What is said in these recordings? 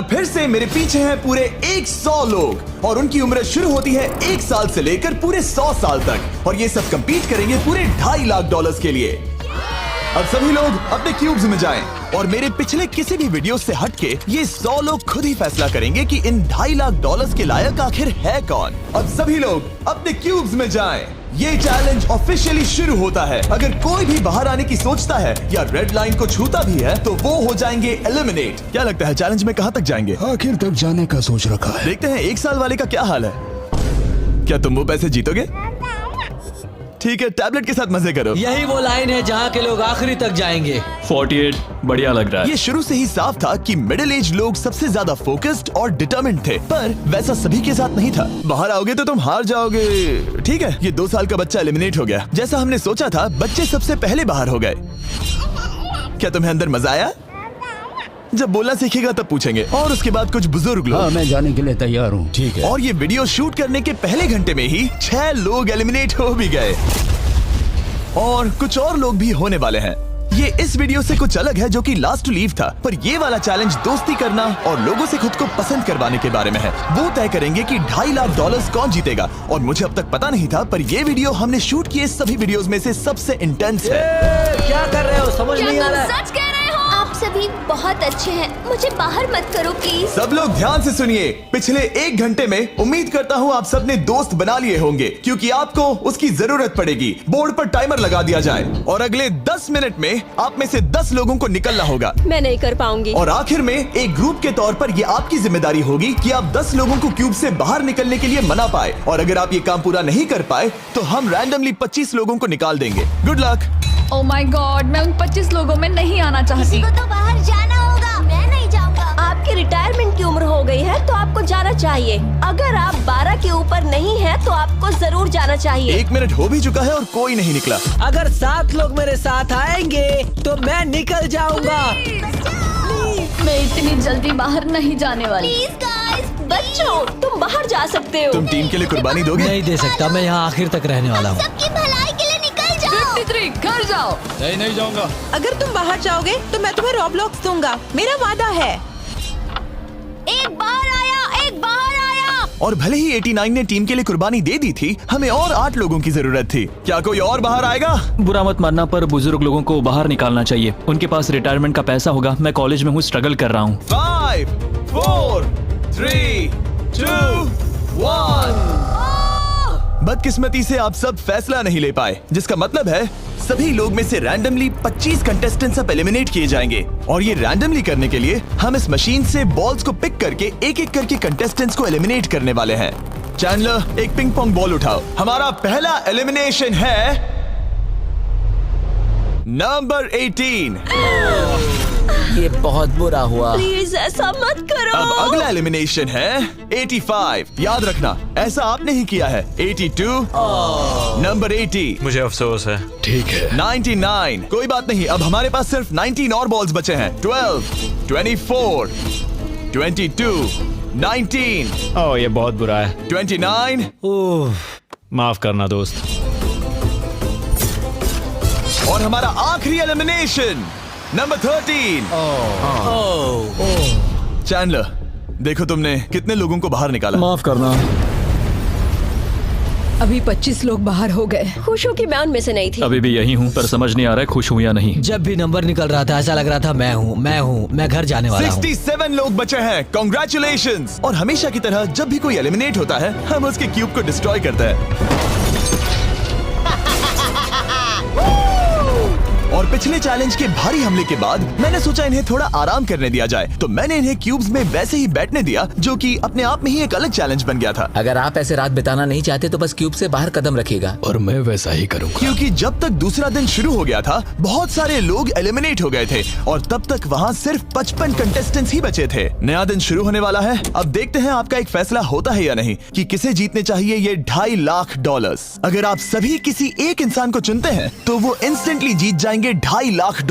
बार फिर से मेरे पीछे हैं पूरे 100 लोग और उनकी उम्र शुरू होती है 1 साल से लेकर पूरे 100 साल तक और ये सब compete करेंगे पूरे $2.5 लाख के लिए। अब सभी लोग अपने क्यूब्स में जाएं और मेरे पिछले किसी भी वीडियो से हटके ये 100 लोग खुद ही फैसला करेंगे कि इन $2.5 लाख के लायक आखिर है कौन। अब सभी लोग अपने क्यूब्स में जाएं। ये चैलेंज ऑफिशियली शुरू होता है। अगर कोई भी बाहर आने की सोचता है या रेड लाइन को छूता भी है तो वो हो जाएंगे एलिमिनेट। क्या लगता है चैलेंज में कहाँ तक जाएंगे? आखिर तक जाने का सोच रखा है। देखते हैं 1 साल वाले का क्या हाल है। क्या तुम वो पैसे जीतोगे? ठीक है, टैबलेट के साथ मजे करो। यही वो लाइन है जहाँ के लोग आखिरी तक जाएंगे। 48 बढ़िया लग रहा है। ये शुरू से ही साफ था कि मिडिल एज लोग सबसे ज्यादा फोकस्ड और डिटरमिन्ड थे, पर वैसा सभी के साथ नहीं था। बाहर आओगे तो तुम हार जाओगे। ठीक है, ये 2 साल का बच्चा एलिमिनेट हो गया। जैसा हमने सोचा था, बच्चे सबसे पहले बाहर हो गए। क्या तुम्हें अंदर मजा आया? जब बोलना सीखेगा तब पूछेंगे। और उसके बाद कुछ बुजुर्ग लोग। हाँ, मैं जाने के लिए तैयार हूँ। ठीक है। और ये वीडियो शूट करने के पहले घंटे में ही 6 लोग एलिमिनेट हो भी गए और कुछ और लोग भी होने वाले हैं। ये इस वीडियो से कुछ अलग है जो कि लास्ट टू लीव था, पर ये वाला चैलेंज दोस्ती करना और लोगों से खुद को पसंद करवाने के बारे में है। वो तय करेंगे कि $2.5 लाख कौन जीतेगा और मुझे अब तक पता नहीं था, पर ये वीडियो हमने शूट किए सभी वीडियोस में से सबसे इंटेंस है। क्या कर रहे हो? समझ नहीं आ रहा है। सच कह रहे हो? आप सभी बहुत अच्छे हैं, मुझे बाहर मत करो प्लीज। सब लोग ध्यान से सुनिए। पिछले 1 घंटे में उम्मीद करता हूँ आप सबने दोस्त बना लिए होंगे, क्योंकि आपको उसकी जरूरत पड़ेगी। बोर्ड पर टाइमर लगा दिया जाए और अगले 10 मिनट में आप में से 10 लोगों को निकलना होगा। मैं नहीं कर पाऊंगी। और आखिर में एक ग्रुप के तौर पर ये आपकी जिम्मेदारी होगी कि आप 10 लोगों को क्यूब से बाहर निकलने के लिए मना पाए। और अगर आप ये काम पूरा नहीं कर पाए तो हम रैंडमली 25 लोगों को निकाल देंगे। Good luck. Oh my God, मैं उन 25 लोगों में नहीं आना चाहती। किसी को तो बाहर जाना होगा। मैं नहीं जाऊंगा। आपकी रिटायरमेंट की उम्र हो गई है तो आपको जाना चाहिए। अगर आप 12 के ऊपर नहीं हैं तो आपको जरूर जाना चाहिए। 1 मिनट हो भी चुका है और कोई नहीं निकला। अगर 7 लोग मेरे साथ आएंगे तो मैं निकल जाऊंगा। मैं इतनी जल्दी बाहर नहीं जाने वाली। प्लीज गाइस, बच्चों तुम बाहर जा सकते हो। तुम टीम के लिए कुर्बानी दोगे? नहीं दे सकता, मैं यहाँ आखिर तक रहने वाला हूँ। सबकी भलाई के लिए निकल जाओ। 53 घर जाओ। नहीं जाऊंगा। अगर तुम बाहर जाओगे तो मैं तुम्हें रॉब्लॉक्स दूंगा, मेरा वादा है। एक बाहर आया, एक बाहर आया। और भले ही 89 ने टीम के लिए कुर्बानी दे दी थी, हमें और 8 लोगों की जरूरत थी। क्या कोई और बाहर आएगा? बुरा मत मानना, पर बुजुर्ग लोगों को बाहर निकालना चाहिए। उनके पास रिटायरमेंट का पैसा होगा। मैं कॉलेज में हूँ, स्ट्रगल कर रहा हूँ। 5, 4, 3, 2, 1। बदकिस्मती से आप सब फैसला नहीं ले पाए, जिसका मतलब है सभी लोग में से रैंडमली 25 कंटेस्टेंट्स अब एलिमिनेट किए जाएंगे। और ये रैंडमली करने के लिए हम इस मशीन से बॉल्स को पिक करके एक-एक करके कंटेस्टेंट्स को एलिमिनेट करने वाले हैं। चैंडलर, एक पिंग पोंग बॉल उठाओ। हमारा पहला एलिमिनेशन है नंबर 18। ये बहुत बुरा हुआ। प्लीज ऐसा मत करो। अब अगला एलिमिनेशन है 85। याद रखना, ऐसा आपने ही किया है। 82, नंबर 80, मुझे अफसोस है। ठीक है। 99। कोई बात नहीं, अब हमारे पास सिर्फ 19 और बॉल्स बचे हैं। 12, 24, 22, 19, ओह, ये बहुत बुरा है। 29। ओह, माफ करना दोस्त। और हमारा आखिरी एलिमिनेशन नंबर 13। चैंडलर, देखो तुमने कितने लोगों को बाहर निकाला। माफ करना। अभी 25 लोग बाहर हो गए। खुश हूँ कि मैं उनमें से नहीं थी। अभी भी यही हूँ, पर समझ नहीं आ रहा है खुश हूँ या नहीं। जब भी नंबर निकल रहा था ऐसा लग रहा था मैं घर जाने वाला हूँ। 67 लोग बचे हैं। कॉन्ग्रेचुलेशंस। और हमेशा की तरह जब भी कोई एलिमिनेट होता है, हम उसके क्यूब को डिस्ट्रॉय करते हैं। और पिछले चैलेंज के भारी हमले के बाद मैंने सोचा इन्हें थोड़ा आराम करने दिया जाए, तो मैंने इन्हें क्यूब्स में वैसे ही बैठने दिया, जो कि अपने आप में ही एक अलग चैलेंज बन गया था। अगर आप ऐसे रात बिताना नहीं चाहते तो बस क्यूब से बाहर कदम रखिएगा। और मैं वैसा ही करूँगा। क्योंकि जब तक दूसरा दिन शुरू हो गया था, बहुत सारे लोग एलिमिनेट हो गए थे और तब तक वहाँ सिर्फ 55 कंटेस्टेंट्स ही बचे थे। नया दिन शुरू होने वाला है। अब देखते हैं आपका एक फैसला होता है या नहीं कि किसे जीतने चाहिए ये $2.5 लाख। अगर आप सभी किसी एक इंसान को चुनते हैं तो वो इंस्टेंटली जीत जाएंगे $2.5 लाख।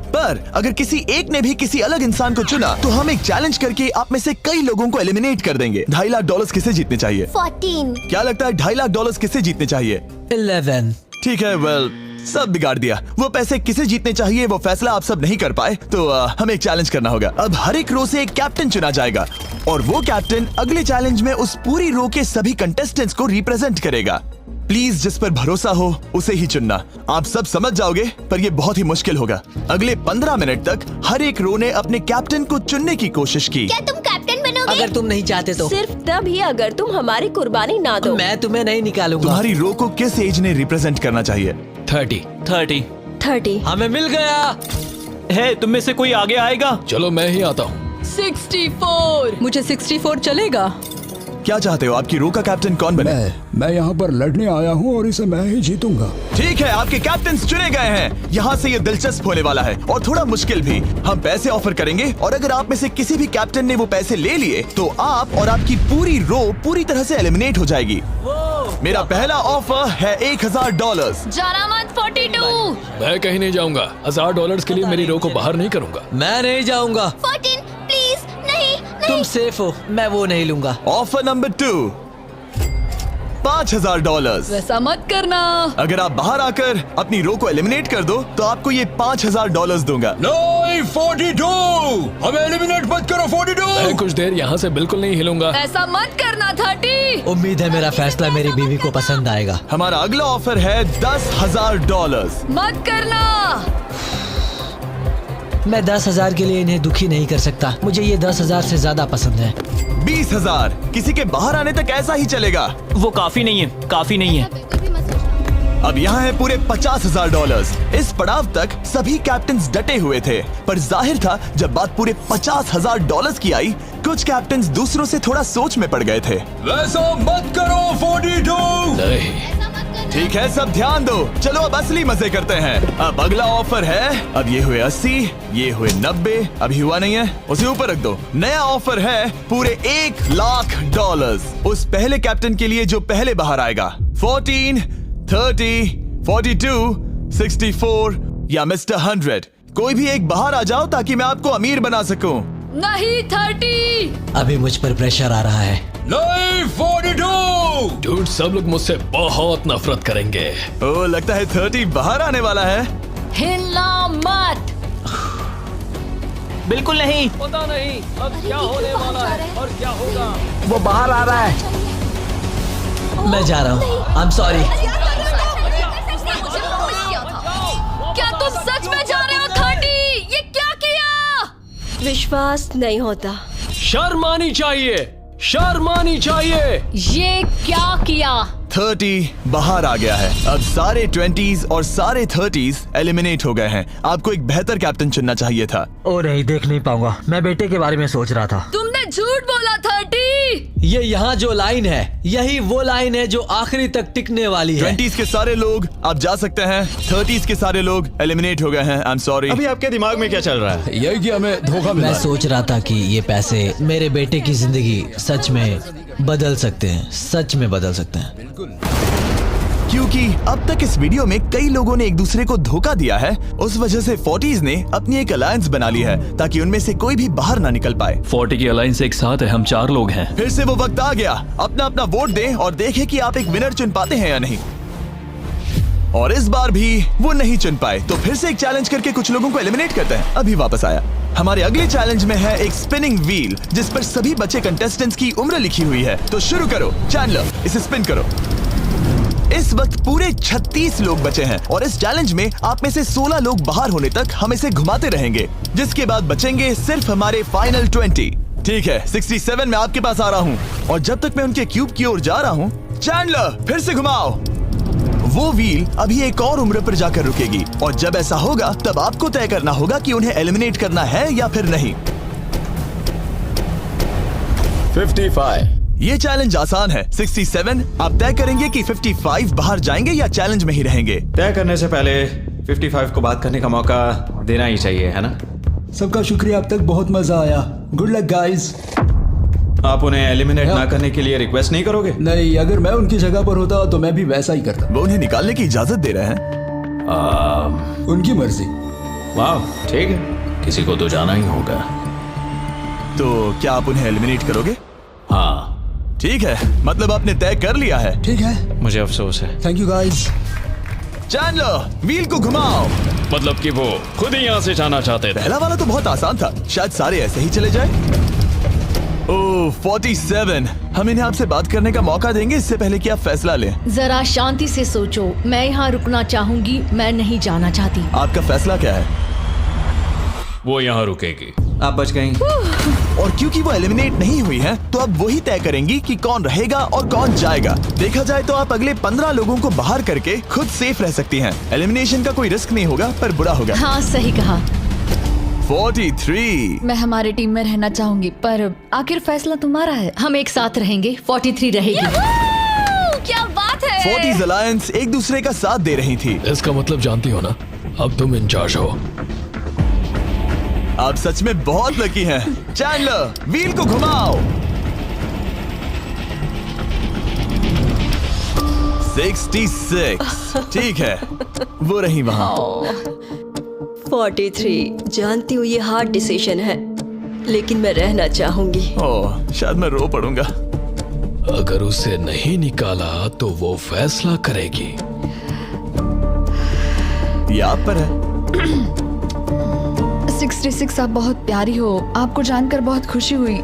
पर अगर किसी एक ने भी किसी अलग इंसान को चुना तो हम एक चैलेंज करके आप में से कई लोगों को एलिमिनेट कर देंगे। $2.5 लाख किसे जीतने चाहिए? 14। क्या लगता है $2.5 लाख किसे जीतने चाहिए? 11। ठीक है, वेल सब बिगाड़ दिया। वो पैसे किसे जीतने चाहिए वो फैसला आप सब नहीं कर पाए, तो हमें एक चैलेंज करना होगा। अब हर एक रो से एक कैप्टन चुना जाएगा और वो कैप्टन अगले चैलेंज में उस पूरी रो के सभी कंटेस्टेंट्स को रिप्रेजेंट करेगा। प्लीज जिस पर भरोसा हो उसे ही चुनना। आप सब समझ जाओगे, पर ये बहुत ही मुश्किल होगा। अगले 15 मिनट तक हर एक रो ने अपने कैप्टन को चुनने की कोशिश की। क्या तुम कैप्टन बनोगे? अगर तुम नहीं चाहते तो सिर्फ तभी अगर तुम हमारी कुर्बानी ना दो। मैं तुम्हें नहीं निकालूंगा। तुम्हारी रो को किस एज ने रिप्रेजेंट करना चाहिए? 30। हमें मिल गया। है तुम में से कोई आगे आएगा? चलो मैं ही आता हूँ। 64। मुझे 64 चलेगा। क्या चाहते हो, आपकी रो का कैप्टन कौन बने? मैं यहाँ पर लड़ने आया हूँ और इसे मैं ही जीतूंगा। ठीक है, आपके कैप्टन चुने गए हैं। यहाँ से ये दिलचस्प होने वाला है और थोड़ा मुश्किल भी। हम पैसे ऑफर करेंगे और अगर आप में से किसी भी कैप्टन ने वो पैसे ले लिए तो आप और आपकी पूरी रो पूरी तरह से एलिमिनेट हो जाएगी। मेरा पहला ऑफर है $1000। जाना मत 42। मैं कहीं नहीं जाऊंगा। $1000 के लिए मेरी रो को बाहर नहीं करूंगा। मैं नहीं जाऊंगा। 14 प्लीज नहीं। तुम सेफ हो, मैं वो नहीं लूंगा। Offer number 2, $5000। वैसा मत करना। अगर आप बाहर आकर अपनी रो को एलिमिनेट कर दो तो आपको ये $5000 दूंगा। नहीं, 42। हमें एलिमिनेट मत करो। 42। मैं कुछ देर यहाँ से बिल्कुल नहीं हिलूंगा। ऐसा मत करना 30। उम्मीद है मेरा फैसला मेरी बीवी को पसंद आएगा। हमारा अगला ऑफर है $10,000। मत करना। मैं 10,000 के लिए इन्हें दुखी नहीं कर सकता। मुझे ये 10,000 से ज्यादा पसंद है। 20,000। किसी के बाहर आने तक ऐसा ही चलेगा। वो काफी नहीं है, काफी नहीं है। अब यहाँ है पूरे $50,000। इस पड़ाव तक सभी कैप्टन्स डटे हुए थे, पर जाहिर था जब बात पूरे $50,000 की आई, कुछ कैप्टन्स दूसरों से थोड़ा सोच में पड़ गए थे। वैसा मत करो 42। नहीं। ठीक है, सब ध्यान दो। चलो अब असली मजे करते हैं। अब अगला ऑफर है, अब ये हुए 80, ये हुए 90, अभी हुआ नहीं है, उसे ऊपर रख दो। नया ऑफर है पूरे $1,00,000 उस पहले कैप्टन के लिए जो पहले बाहर आएगा। 14, 30, 42, 64 या मिस्टर 100। कोई भी एक बाहर आ जाओ ताकि मैं आपको अमीर बना सकूं। नहीं 30। अभी मुझ पर प्रेशर आ रहा है। नहीं, 42। डूड, सब लोग मुझसे बहुत नफरत करेंगे। ओ, लगता है 30 बाहर आने वाला है। हिलना मत। बिल्कुल नहीं। पता नहीं अब क्या होने वाला है और क्या होगा। वो बाहर आ रहा है। मैं जा रहा हूँ। I am sorry. क्या तुम सच में जा रहे हो 30? ये क्या किया? विश्वास नहीं होता। शर्म आनी चाहिए, शर्म आनी चाहिए। ये क्या किया? 30 बाहर आ गया है। अब सारे 20s और सारे 30s एलिमिनेट हो गए हैं। आपको एक बेहतर कैप्टन चुनना चाहिए था। ओ नहीं, देख नहीं पाऊंगा। मैं बेटे के बारे में सोच रहा था। तुमने झूठ बोला 30। ये यहाँ जो लाइन है, यही वो लाइन है जो आखिरी तक टिकने वाली है। 20s के सारे लोग आप जा सकते हैं, 30s के सारे लोग एलिमिनेट हो गए हैं। I am sorry. अभी आपके दिमाग में क्या चल रहा है? यही कि हमें धोखा मिला। मैं सोच रहा था कि ये पैसे मेरे बेटे की जिंदगी सच में बदल सकते हैं, सच में बदल सकते हैं। क्योंकि अब तक इस वीडियो में कई लोगों ने एक दूसरे को धोखा दिया है, उस वजह से 40s ने अपनी एक अलायंस बना ली है ताकि उनमें से कोई भी बाहर ना निकल पाए। 40 की अलायंस एक साथ है, हम 4 लोग हैं। फिर से वो वक्त आ गया। अपना अपना वोट दें और देखें कि आप एक विनर चुन पाते हैं या नहीं। और इस बार भी वो नहीं चुन पाए, तो फिर से एक चैलेंज करके कुछ लोगों को एलिमिनेट करते हैं। अभी वापस आया। हमारे अगले चैलेंज में है एक स्पिनिंग व्हील जिस पर सभी बचे कंटेस्टेंट्स की उम्र लिखी हुई है। तो शुरू करो चैंडलर, इसे स्पिन करो। इस वक्त पूरे 36 लोग बचे हैं और इस चैलेंज में आप में से 16 लोग बाहर होने तक हम इसे घुमाते रहेंगे, जिसके बाद बचेंगे सिर्फ हमारे फाइनल 20। ठीक है, 67 में आपके पास आ रहा हूँ और जब तक मैं उनके क्यूब की ओर जा रहा हूँ, चैंडलर फिर से घुमाओ। वो व्हील अभी एक और उम्र पर जाकर रुकेगी और जब ऐसा होगा तब आपको तय करना होगा कि उन्हें एलिमिनेट करना है या फिर नहीं। 55। ये चैलेंज आसान है। 67 आप तय करेंगे कि 55 बाहर जाएंगे या चैलेंज में ही रहेंगे। तय करने से पहले 55 को बात करने का मौका देना ही चाहिए, है ना? सबका शुक्रिया, अब तक बहुत मजा आया। Good luck guys. आप उन्हें एलिमिनेट ना करने के लिए रिक्वेस्ट नहीं करोगे? नहीं, अगर मैं उनकी जगह पर होता तो मैं भी वैसा ही करता। वो उन्हें निकालने की इजाजत दे रहे हैं। उनकी मर्जी। वाह, ठीक है, किसी को तो जाना ही होगा। तो क्या आप उन्हें एलिमिनेट करोगे? हाँ। ठीक है, मतलब आपने तय कर लिया है। ठीक है, मुझे अफसोस है। Thank you guys. Chandler wheel को घुमाओ। मतलब कि वो खुद ही यहाँ से जाना चाहते थे। पहला वाला तो बहुत आसान था, शायद सारे ऐसे ही चले जाए। ओह 47, हम इन्हें आपसे बात करने का मौका देंगे इससे पहले कि आप फैसला लें। जरा शांति से सोचो, मैं यहाँ रुकना चाहूंगी, मैं नहीं जाना चाहती। आपका फैसला क्या है? वो यहाँ रुकेगी। आप बच गई। और क्योंकि वो एलिमिनेट नहीं हुई है तो अब वही तय करेंगी कि कौन रहेगा और कौन जाएगा। देखा जाए तो आप अगले 15 लोगों को बाहर करके खुद सेफ रह सकती हैं। एलिमिनेशन का कोई रिस्क नहीं होगा पर बुरा होगा। हाँ सही कहा। 43। मैं हमारे टीम में रहना चाहूंगी, पर आखिर फैसला तुम्हारा है। हम एक साथ रहेंगे। 43 रहेगी। क्या बात है। 40s अलायंस एक दूसरे का साथ दे रही थी। इसका मतलब जानती हो ना, अब तुम इंचार्ज हो। आप सच में बहुत लकी हैं। चैंडलर व्हील को घुमाओ। 66। ठीक है, वो रही वहाँ। 43, जानती हूँ ये हार्ड डिसीजन है, लेकिन मैं रहना चाहूंगी। ओह शायद मैं रो पड़ूंगा। अगर उसे नहीं निकाला तो वो फैसला करेगी। ये आप पर है। 66, आप बहुत प्यारी हो। आपको जानकर बहुत खुशी हुई,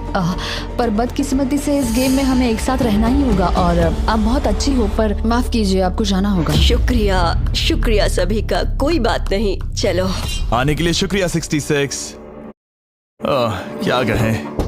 पर बदकिस्मती से इस गेम में हमें एक साथ रहना ही होगा। और आप बहुत अच्छी हो, पर माफ कीजिए, आपको जाना होगा। शुक्रिया, शुक्रिया सभी का। कोई बात नहीं, चलो। आने के लिए शुक्रिया 66। क्या कहें।